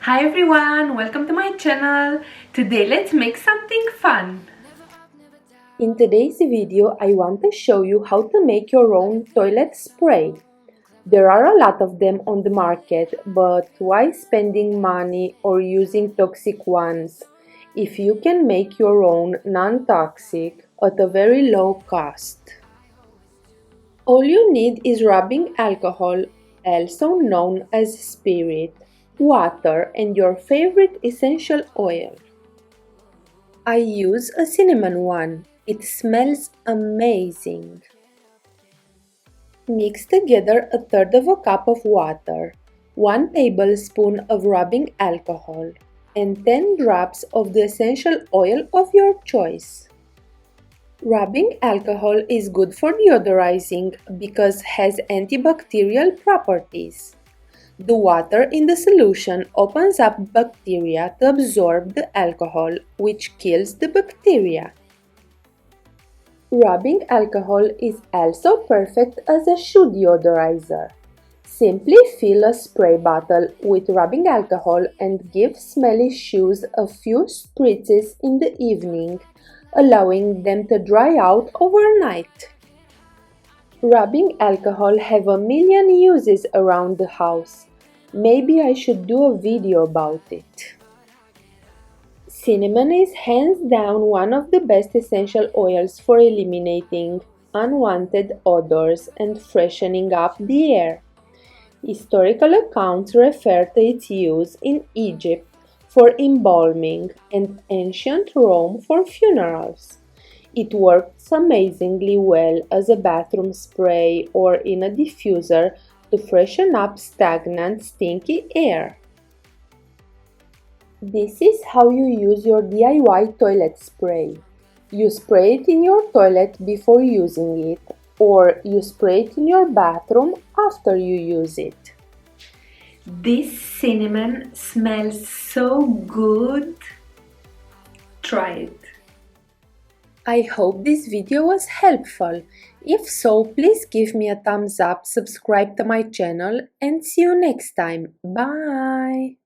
Hi everyone, welcome to my channel. Today let's make something fun. In today's video, I want to show you how to make your own toilet spray. There are a lot of them on the market, but why spending money or using toxic ones if you can make your own non-toxic at a very low cost? All you need is rubbing alcohol, also known as spirit, water, and your favorite essential oil. I use a cinnamon one. It smells amazing. Mix together a third of a cup of water, 1 tablespoon of rubbing alcohol, and 10 drops of the essential oil of your choice. Rubbing alcohol is good for deodorizing because it has antibacterial properties. The water in the solution opens up bacteria to absorb the alcohol, which kills the bacteria. Rubbing alcohol is also perfect as a shoe deodorizer. Simply fill a spray bottle with rubbing alcohol and give smelly shoes a few spritzes in the evening, allowing them to dry out overnight. Rubbing alcohol have a million uses around the house. Maybe I should do a video about it. Cinnamon is hands down one of the best essential oils for eliminating unwanted odors and freshening up the air. Historical accounts refer to its use in Egypt for embalming and ancient Rome for funerals. It works amazingly well as a bathroom spray or in a diffuser to freshen up stagnant, stinky air. This is how you use your DIY toilet spray. You spray it in your toilet before using it, or you spray it in your bathroom after you use it. This cinnamon smells so good. Try it. I hope this video was helpful. If so, please give me a thumbs up, subscribe to my channel, and see you next time. Bye!